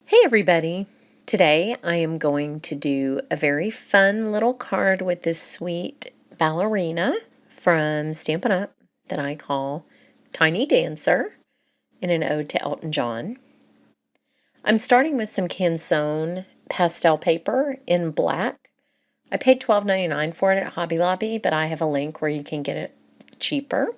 Hey everybody! Today I am going to do a very fun little card with this sweet ballerina from Stampin' Up that I call Tiny Dancer in an ode to Elton John. I'm starting with some Canson pastel paper in black. I paid $12.99 for it at Hobby Lobby, but I have a link where you can get it cheaper.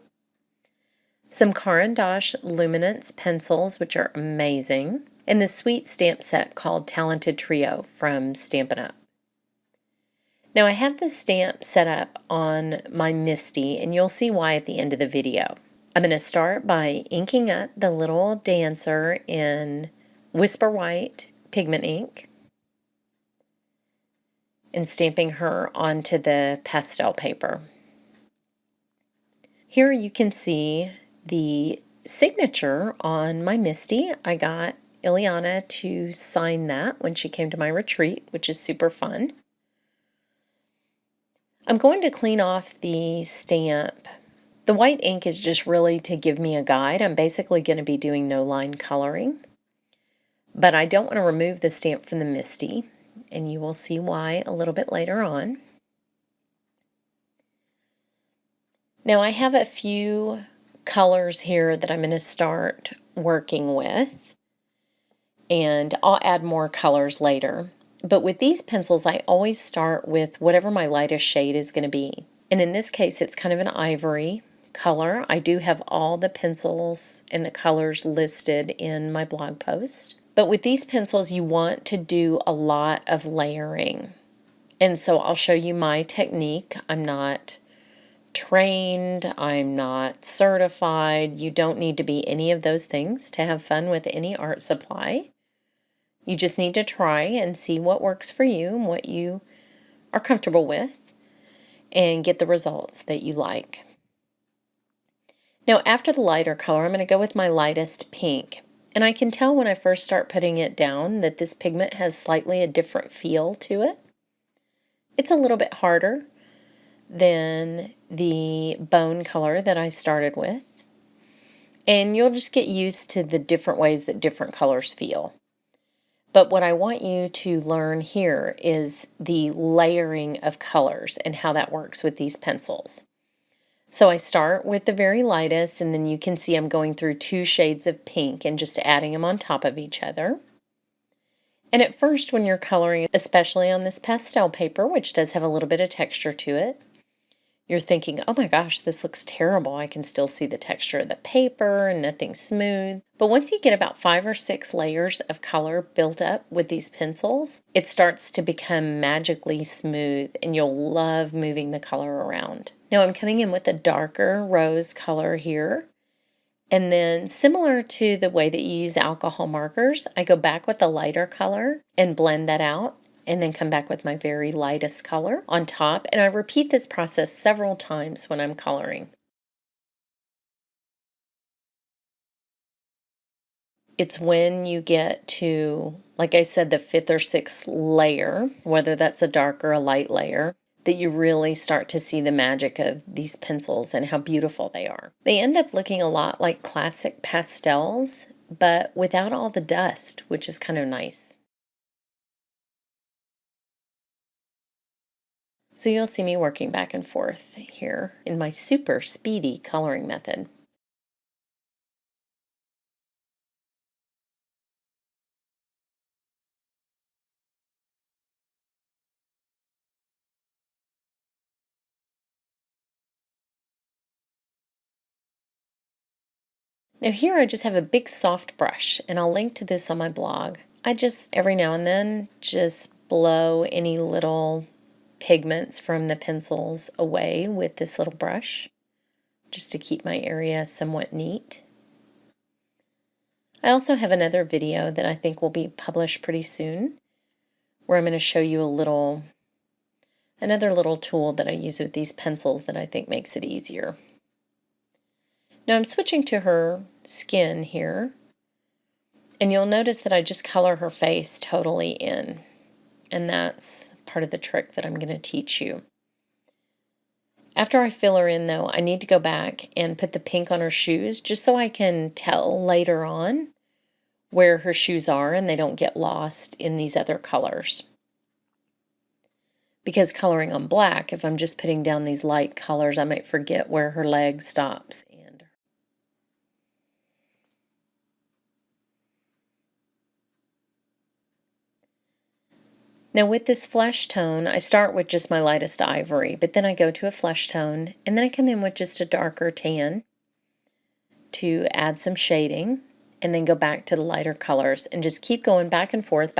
Some Caran D'ache Luminance Pencils, which are amazing, and this sweet stamp set called Talented Trio from Stampin' Up. Now I have this stamp set up on my Misty, and you'll see why at the end of the video. I'm going to start by inking up the little dancer in Whisper White pigment ink and stamping her onto the pastel paper. Here you can see the signature on my Misty. I got Ileana to sign that when she came to my retreat, which is super fun. I'm going to clean off the stamp. The white ink is just really to give me a guide. I'm basically going to be doing no line coloring, but I don't want to remove the stamp from the Misty, and you will see why a little bit later on. Now I have a few colors here that I'm going to start working with, and I'll add more colors later. But with these pencils, I always start with whatever my lightest shade is going to be. And in this case, it's kind of an ivory color. I do have all the pencils and the colors listed in my blog post. But with these pencils, you want to do a lot of layering. And so I'll show you my technique. I'm not trained, I'm not certified. You don't need to be any of those things to have fun with any art supply. You just need to try and see what works for you and what you are comfortable with and get the results that you like. Now after the lighter color, I'm going to go with my lightest pink. And I can tell when I first start putting it down that this pigment has slightly a different feel to it. It's a little bit harder than the bone color that I started with. And you'll just get used to the different ways that different colors feel. But what I want you to learn here is the layering of colors and how that works with these pencils. So I start with the very lightest, and then you can see I'm going through 2 shades of pink and just adding them on top of each other. And at first when you're coloring, especially on this pastel paper, which does have a little bit of texture to it, you're thinking, oh my gosh, this looks terrible. I can still see the texture of the paper and nothing's smooth. But once you get about 5 or 6 layers of color built up with these pencils, it starts to become magically smooth and you'll love moving the color around. Now I'm coming in with a darker rose color here. And then similar to the way that you use alcohol markers, I go back with the lighter color and blend that out, and then come back with my very lightest color on top. And I repeat this process several times when I'm coloring. It's when you get to, like I said, the 5th or 6th layer, whether that's a dark or a light layer, that you really start to see the magic of these pencils and how beautiful they are. They end up looking a lot like classic pastels, but without all the dust, which is kind of nice. So you'll see me working back and forth here in my super speedy coloring method. Now here I just have a big soft brush, and I'll link to this on my blog. I just, every now and then, just blow any little pigments from the pencils away with this little brush, just to keep my area somewhat neat. I also have another video that I think will be published pretty soon, where I'm going to show you another little tool that I use with these pencils that I think makes it easier. Now I'm switching to her skin here, and you'll notice that I just color her face totally in, and that's part of the trick that I'm going to teach you. After I fill her in though, I need to go back and put the pink on her shoes just so I can tell later on where her shoes are and they don't get lost in these other colors. Because coloring on black, if I'm just putting down these light colors, I might forget where her leg stops. Now with this flesh tone, I start with just my lightest ivory, but then I go to a flesh tone, and then I come in with just a darker tan to add some shading, and then go back to the lighter colors, and just keep going back and forth,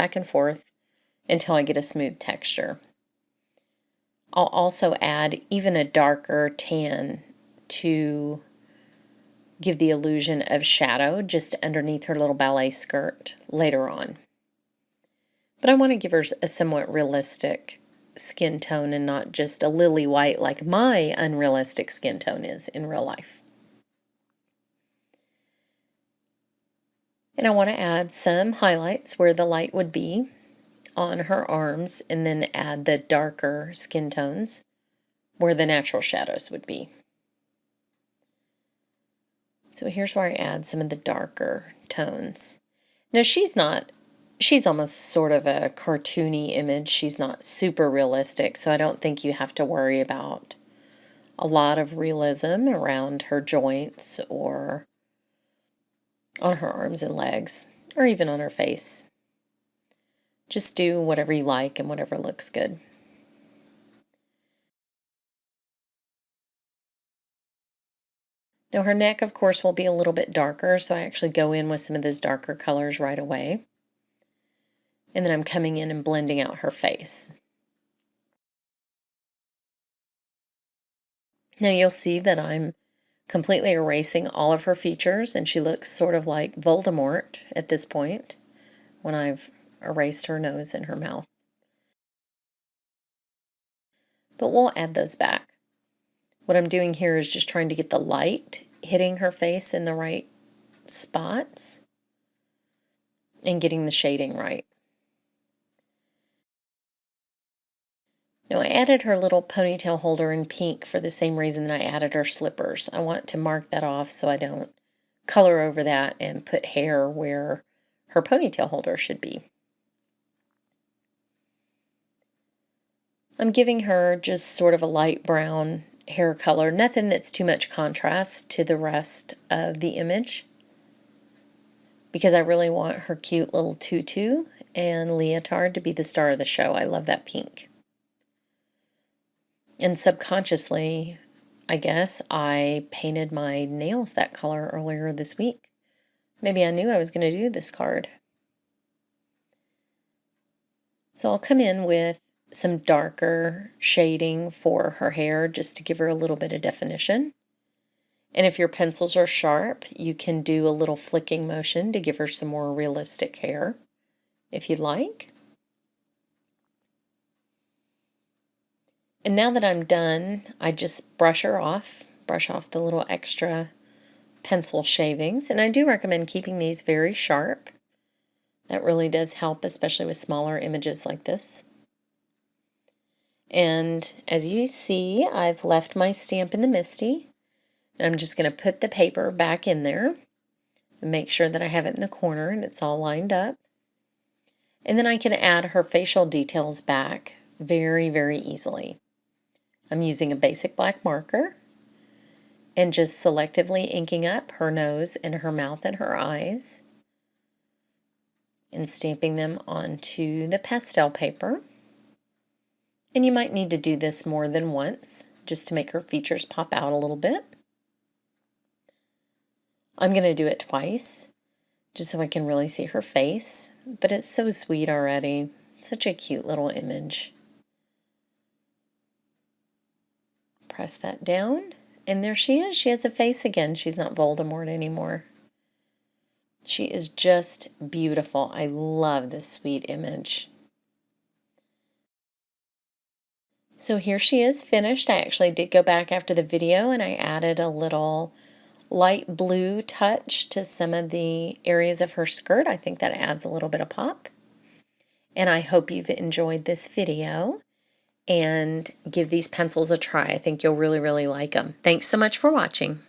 until I get a smooth texture. I'll also add even a darker tan to give the illusion of shadow just underneath her little ballet skirt later on. But I want to give her a somewhat realistic skin tone and not just a lily white like my unrealistic skin tone is in real life. And I want to add some highlights where the light would be on her arms, and then add the darker skin tones where the natural shadows would be. So here's where I add some of the darker tones. Now she's almost sort of a cartoony image. She's not super realistic, so I don't think you have to worry about a lot of realism around her joints or on her arms and legs, or even on her face. Just do whatever you like and whatever looks good. Now her neck, of course, will be a little bit darker, so I actually go in with some of those darker colors right away. And then I'm coming in and blending out her face. Now you'll see that I'm completely erasing all of her features, and she looks sort of like Voldemort at this point when I've erased her nose and her mouth. But we'll add those back. What I'm doing here is just trying to get the light hitting her face in the right spots and getting the shading right. Now I added her little ponytail holder in pink for the same reason that I added her slippers. I want to mark that off so I don't color over that and put hair where her ponytail holder should be. I'm giving her just sort of a light brown hair color, nothing that's too much contrast to the rest of the image, because I really want her cute little tutu and leotard to be the star of the show. I love that pink. And subconsciously, I guess, I painted my nails that color earlier this week. Maybe I knew I was going to do this card. So I'll come in with some darker shading for her hair just to give her a little bit of definition. And if your pencils are sharp, you can do a little flicking motion to give her some more realistic hair if you'd like. And now that I'm done, I just brush off the little extra pencil shavings. And I do recommend keeping these very sharp. That really does help, especially with smaller images like this. And as you see, I've left my stamp in the MISTI. And I'm just going to put the paper back in there and make sure that I have it in the corner and it's all lined up. And then I can add her facial details back very, very easily. I'm using a basic black marker and just selectively inking up her nose and her mouth and her eyes and stamping them onto the pastel paper. And you might need to do this more than once just to make her features pop out a little bit. I'm going to do it twice just so I can really see her face, but it's so sweet already. Such a cute little image. Press that down, and there she is. She has a face again. She's not Voldemort anymore. She is just beautiful. I love this sweet image. So here she is finished. I actually did go back after the video and I added a little light blue touch to some of the areas of her skirt. I think that adds a little bit of pop. And I hope you've enjoyed this video and give these pencils a try. I think you'll really, really like them. Thanks so much for watching.